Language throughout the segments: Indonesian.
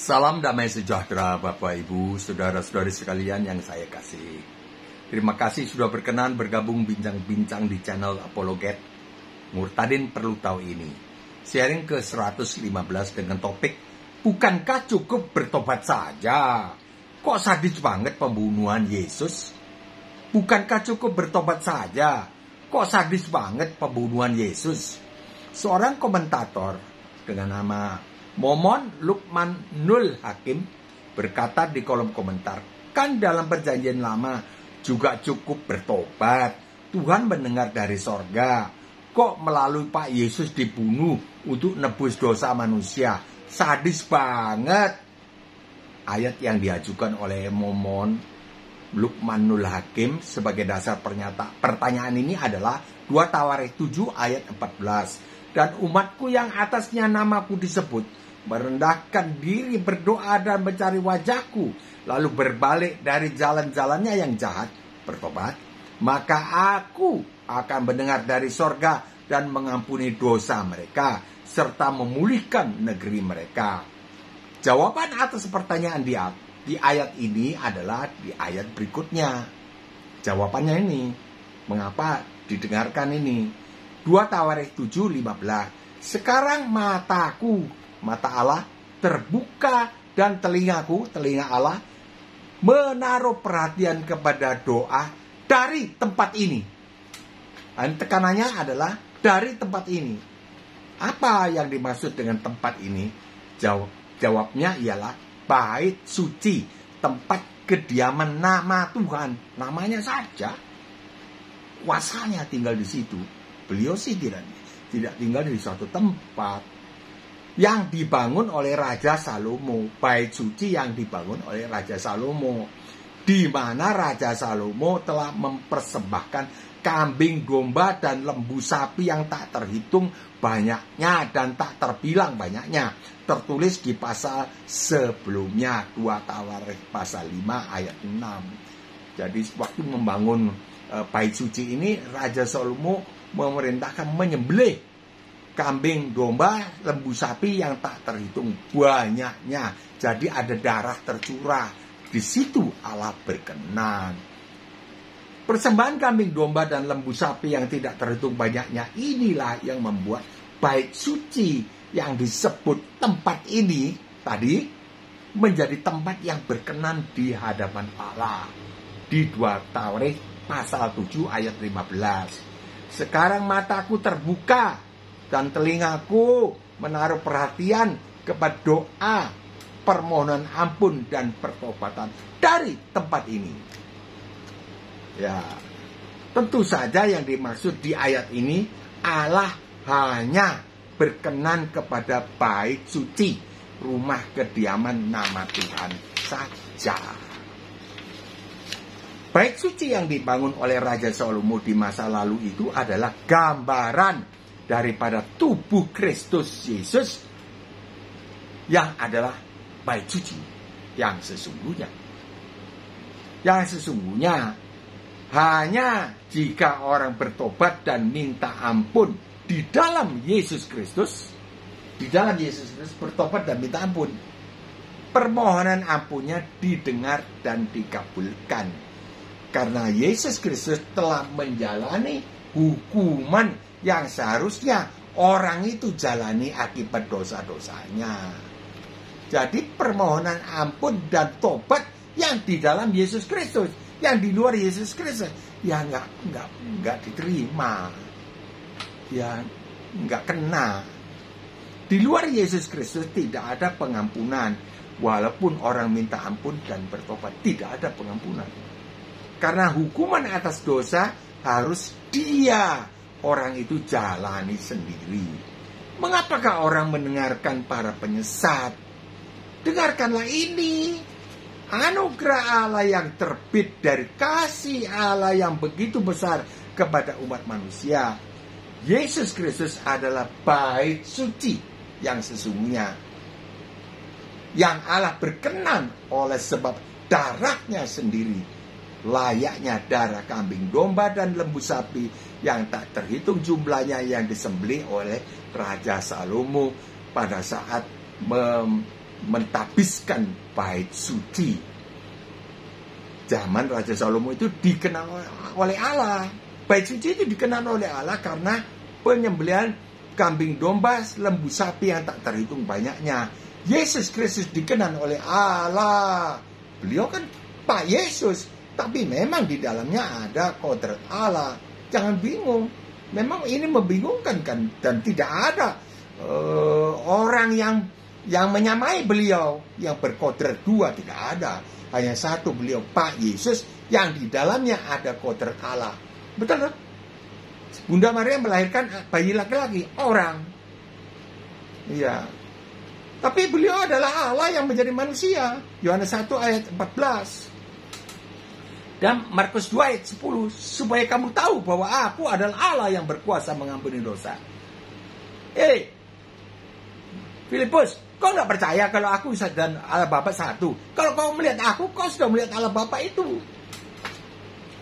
Salam damai sejahtera Bapak Ibu, saudara-saudari sekalian yang saya kasih. Terima kasih sudah berkenan bergabung bincang-bincang di channel Apologet. Murtadin perlu tahu ini. Sharing ke 115 dengan topik, bukankah cukup bertobat saja? Kok sadis banget pembunuhan Yesus? Bukankah cukup bertobat saja? Kok sadis banget pembunuhan Yesus? Seorang komentator dengan nama Momon Lukmanul Hakim berkata di kolom komentar, kan dalam perjanjian lama juga cukup bertobat. Tuhan mendengar dari sorga. Kok melalui Pak Yesus dibunuh untuk nebus dosa manusia? Sadis banget. Ayat yang diajukan oleh Momon Lukmanul Hakim sebagai dasar pertanyaan ini adalah 2 Tawarikh 7 ayat 14. Dan umatku yang atasnya namaku disebut merendahkan diri, berdoa dan mencari wajahku, lalu berbalik dari jalan-jalannya yang jahat, bertobat, maka aku akan mendengar dari sorga dan mengampuni dosa mereka, serta memulihkan negeri mereka. Jawaban atas pertanyaan di ayat ini adalah di ayat berikutnya. Jawabannya ini, mengapa didengarkan ini? 2 Tawarikh 7:15. Sekarang mata Allah terbuka dan telinga Allah menaruh perhatian kepada doa dari tempat ini. Dan tekanannya adalah dari tempat ini. Apa yang dimaksud dengan tempat ini? Jawabnya ialah bait suci, tempat kediaman nama Tuhan. Namanya saja, kuasanya tinggal di situ. Beliau sih tidak tinggal di suatu tempat yang dibangun oleh Raja Salomo, bait suci yang dibangun oleh Raja Salomo, di mana Raja Salomo telah mempersembahkan kambing domba dan lembu sapi yang tak terhitung banyaknya dan tak terbilang banyaknya, tertulis di pasal sebelumnya, 2 Tawarikh pasal 5 ayat 6. Jadi waktu membangun bait suci ini, Raja Salomo memerintahkan menyembelih kambing domba, lembu sapi yang tak terhitung banyaknya. Jadi ada darah tercurah. Di situ Allah berkenan. Persembahan kambing domba dan lembu sapi yang tidak terhitung banyaknya inilah yang membuat bait suci yang disebut tempat ini tadi menjadi tempat yang berkenan di hadapan Allah. Di 2 Tawarikh pasal 7 ayat 15. Sekarang mataku terbuka dan telingaku menaruh perhatian kepada doa, permohonan ampun dan pertobatan dari tempat ini. Ya, tentu saja yang dimaksud di ayat ini, Allah hanya berkenan kepada bait suci, rumah kediaman nama Tuhan saja. Bait suci yang dibangun oleh Raja Salomo di masa lalu itu adalah gambaran daripada tubuh Kristus Yesus yang adalah bait suci yang sesungguhnya. Yang sesungguhnya hanya jika orang bertobat dan minta ampun di dalam Yesus Kristus, bertobat dan minta ampun, permohonan ampunnya didengar dan dikabulkan. Karena Yesus Kristus telah menjalani hukuman yang seharusnya orang itu jalani akibat dosa-dosanya. Jadi permohonan ampun dan tobat yang di dalam Yesus Kristus, yang di luar Yesus Kristus, ya nggak diterima, ya nggak kena. Di luar Yesus Kristus tidak ada pengampunan, walaupun orang minta ampun dan bertobat, tidak ada pengampunan. Karena hukuman atas dosa harus orang itu jalani sendiri. Mengapakah orang mendengarkan para penyesat? Dengarkanlah ini. Anugerah Allah yang terbit dari kasih Allah yang begitu besar kepada umat manusia. Yesus Kristus adalah bait suci yang sesungguhnya, yang Allah berkenan oleh sebab darahnya sendiri, layaknya darah kambing domba dan lembu sapi yang tak terhitung jumlahnya yang disembelih oleh Raja Salomo pada saat mentahbiskan bait suci. Zaman Raja Salomo itu dikenal oleh Allah. Bait suci itu dikenal oleh Allah karena penyembelihan kambing domba, lembu sapi yang tak terhitung banyaknya. Yesus Kristus dikenal oleh Allah. Beliau kan Pak Yesus, tapi memang di dalamnya ada kodrat Allah. Jangan bingung. Memang ini membingungkan kan, dan tidak ada orang yang menyamai beliau yang berkodrat dua, tidak ada. Hanya satu, beliau Pak Yesus yang di dalamnya ada kodrat Allah. Betul kan? Bunda Maria melahirkan bayi laki-laki, orang. Iya. Tapi beliau adalah Allah yang menjadi manusia. Yohanes 1 ayat 14. Dan Markus 2 ayat 10. Supaya kamu tahu bahwa aku adalah Allah yang berkuasa mengampuni dosa. Filipus, kau nggak percaya kalau aku dan Allah Bapa satu? Kalau kau melihat aku, kau sudah melihat Allah Bapa itu.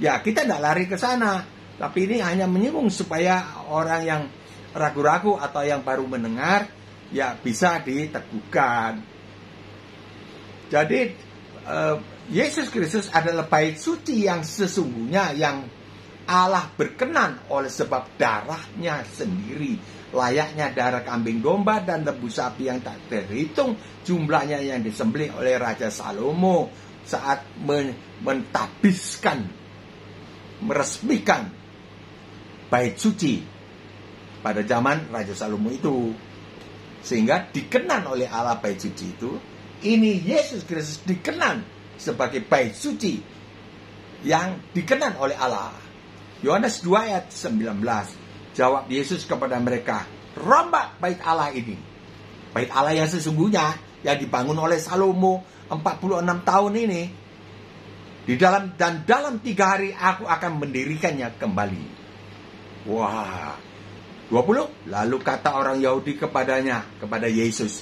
Ya, kita tidak lari ke sana. Tapi ini hanya menyinggung supaya orang yang ragu-ragu atau yang baru mendengar, ya bisa diteguhkan. Jadi, Yesus Kristus adalah bait suci yang sesungguhnya yang Allah berkenan oleh sebab darahnya sendiri. Layaknya darah kambing domba dan lembu sapi yang tak terhitung jumlahnya yang disembelih oleh Raja Salomo saat mentahbiskan, meresmikan bait suci pada zaman Raja Salomo itu. Sehingga dikenan oleh Allah bait suci itu. Ini Yesus Kristus dikenan sebagai bait suci yang dikenan oleh Allah. Yohanes 2 ayat 19. Jawab Yesus kepada mereka, rombak bait Allah ini. Bait Allah yang sesungguhnya yang dibangun oleh Salomo 46 tahun ini. Dalam 3 hari aku akan mendirikannya kembali. Wah. 20. Lalu kata orang Yahudi kepada Yesus,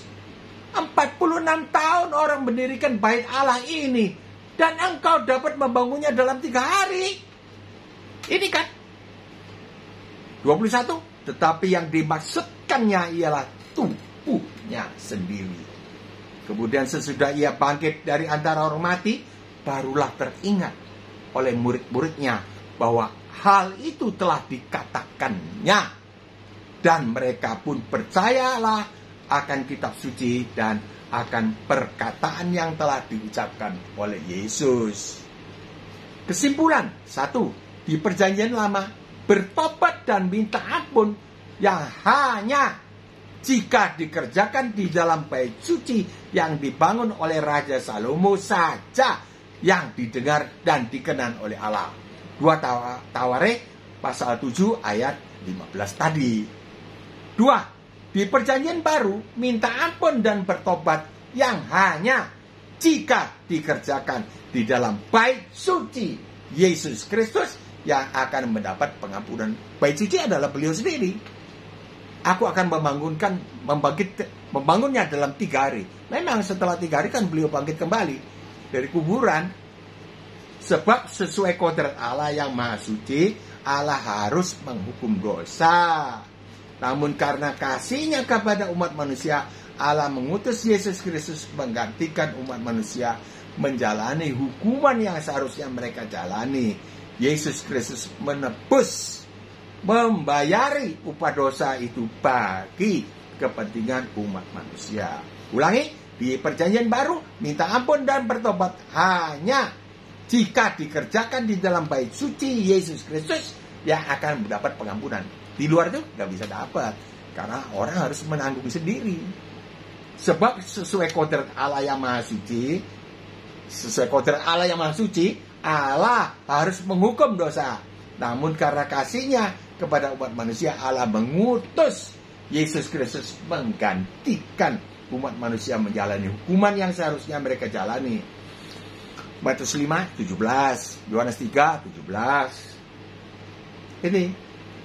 46 tahun orang mendirikan bait Allah ini, dan engkau dapat membangunnya dalam 3 hari. Ini kan 21. Tetapi yang dimaksudkannya ialah tubuhnya sendiri. Kemudian sesudah ia bangkit dari antara orang mati, barulah teringat oleh murid-muridnya bahwa hal itu telah dikatakannya. Dan mereka pun percayalah akan kitab suci dan akan perkataan yang telah diucapkan oleh Yesus. Kesimpulan, 1. Di perjanjian lama, bertobat dan minta ampun yang hanya jika dikerjakan di dalam bait suci yang dibangun oleh Raja Salomo saja yang didengar dan dikenan oleh Allah. 2 Tawarikh pasal 7 ayat 15 tadi. 2. Di perjanjian baru, minta ampun dan bertobat yang hanya jika dikerjakan di dalam bait suci Yesus Kristus yang akan mendapat pengampunan. Bait suci adalah beliau sendiri. Aku akan membangunnya dalam 3 hari. Memang setelah 3 hari kan beliau bangkit kembali dari kuburan. Sebab sesuai kodrat Allah yang maha suci, Allah harus menghukum dosa. Namun karena kasihnya kepada umat manusia, Allah mengutus Yesus Kristus menggantikan umat manusia menjalani hukuman yang seharusnya mereka jalani. Yesus Kristus menebus, membayari upah dosa itu bagi kepentingan umat manusia. Ulangi, di perjanjian baru, minta ampun dan bertobat hanya jika dikerjakan di dalam bait suci Yesus Kristus yang akan mendapat pengampunan. Di luar itu nggak bisa dapat, karena orang harus menanggung sendiri. Sebab sesuai kodrat Allah yang maha suci, Allah harus menghukum dosa. Namun karena kasihnya kepada umat manusia, Allah mengutus Yesus Kristus menggantikan umat manusia menjalani hukuman yang seharusnya mereka jalani. Matius 5, 17, Yohanes 3, 17. Ini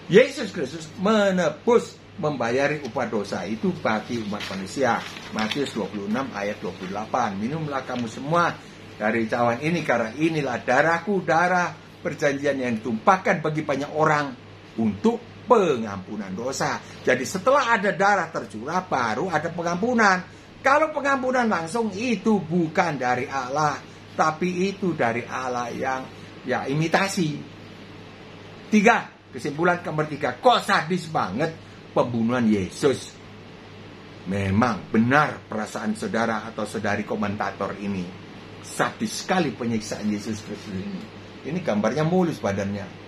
Yesus Kristus menebus, membayari upah dosa itu bagi umat manusia. Matius 26 ayat 28. Minumlah kamu semua dari cawan ini, karena inilah darahku, darah perjanjian yang ditumpahkan bagi banyak orang untuk pengampunan dosa. Jadi setelah ada darah tercurah, baru ada pengampunan. Kalau pengampunan langsung itu bukan dari Allah, tapi itu dari Allah yang ya imitasi. 3, kesimpulan nomor 3, kok sadis banget pembunuhan Yesus. Memang benar perasaan saudara atau saudari komentator ini. Sadis sekali penyiksaan Yesus Kristus ini. Ini gambarnya mulus badannya.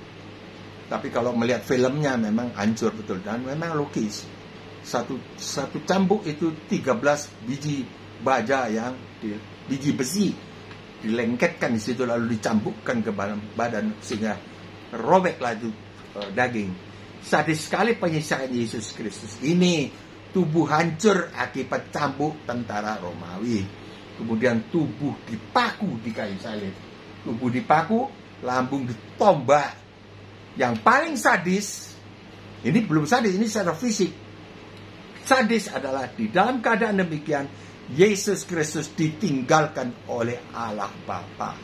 Tapi kalau melihat filmnya memang hancur betul. Dan memang logis. Satu cambuk itu 13 biji baja yang biji besi dilengketkan di situ lalu dicambukkan ke badan sehingga robeklah itu daging. Sadis sekali penyiksaan Yesus Kristus ini. Tubuh hancur akibat cambuk tentara Romawi. Kemudian tubuh dipaku di kayu salib. Tubuh dipaku, lambung ditombak. Yang paling sadis, ini belum sadis, ini secara fisik. Sadis adalah di dalam keadaan demikian, Yesus Kristus ditinggalkan oleh Allah Bapa.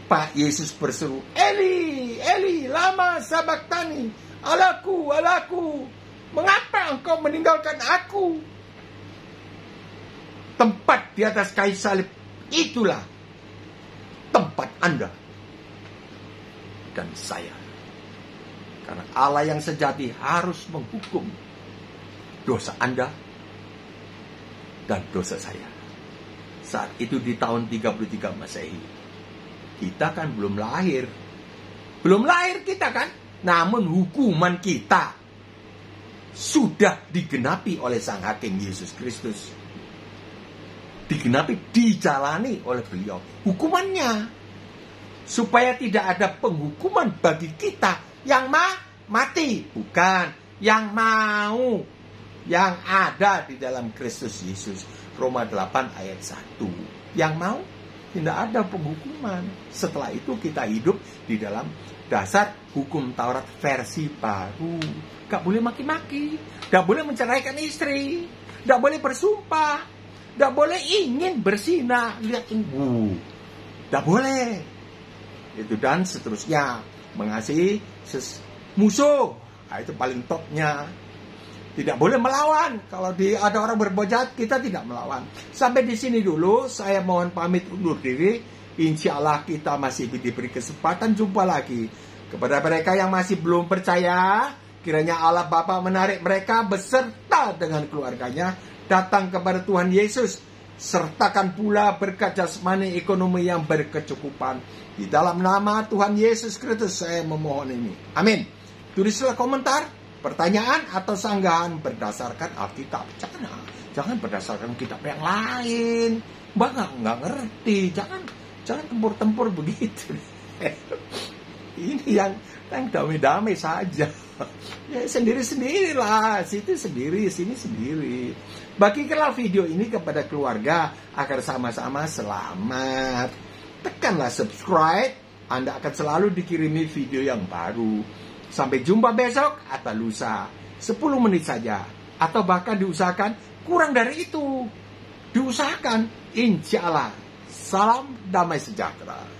Pak Yesus berseru, Eli, Eli, lama sabachthani, Allahku, Allahku, mengapa engkau meninggalkan aku? Tempat di atas kayu salib itulah tempat Anda dan saya. Karena Allah yang sejati harus menghukum dosa Anda dan dosa saya. Saat itu di tahun 33 Masehi. Kita kan belum lahir. Belum lahir kita kan. Namun hukuman kita sudah digenapi oleh Sang Hakim Yesus Kristus. Digenapi, dijalani oleh beliau. Hukumannya. Supaya tidak ada penghukuman bagi kita yang mati. Bukan. Yang mau. Yang ada di dalam Kristus Yesus. Roma 8 ayat 1. Yang mau. Tidak ada penghukuman. Setelah itu kita hidup di dalam dasar hukum Taurat versi baru. Gak boleh maki-maki. Gak boleh menceraikan istri. Gak boleh bersumpah. Gak boleh ingin berzina. Lihat ini. Gak boleh. Itu dan seterusnya. Mengasihi musuh. Nah, itu paling topnya. Tidak boleh melawan. Kalau ada orang berbuat jahat, kita tidak melawan. Sampai di sini dulu. Saya mohon pamit undur diri. Insya Allah kita masih diberi kesempatan jumpa lagi. Kepada mereka yang masih belum percaya, kiranya Allah Bapa menarik mereka beserta dengan keluarganya datang kepada Tuhan Yesus. Sertakan pula berkat jasmani ekonomi yang berkecukupan. Di dalam nama Tuhan Yesus Kristus saya memohon ini. Amin. Tulislah komentar, pertanyaan atau sanggahan berdasarkan Alkitab. Jangan berdasarkan kitab yang lain. Mbak nggak ngerti. Jangan tempur-tempur begitu. Ini yang damai-damai saja. Ya sendiri-sendirilah. Situ sendiri, sini sendiri. Bagikanlah video ini kepada keluarga agar sama-sama selamat. Tekanlah subscribe. Anda akan selalu dikirimi video yang baru. Sampai jumpa besok atau lusa. 10 menit saja. Atau bahkan diusahakan kurang dari itu. Diusahakan. Insya Allah. Salam damai sejahtera.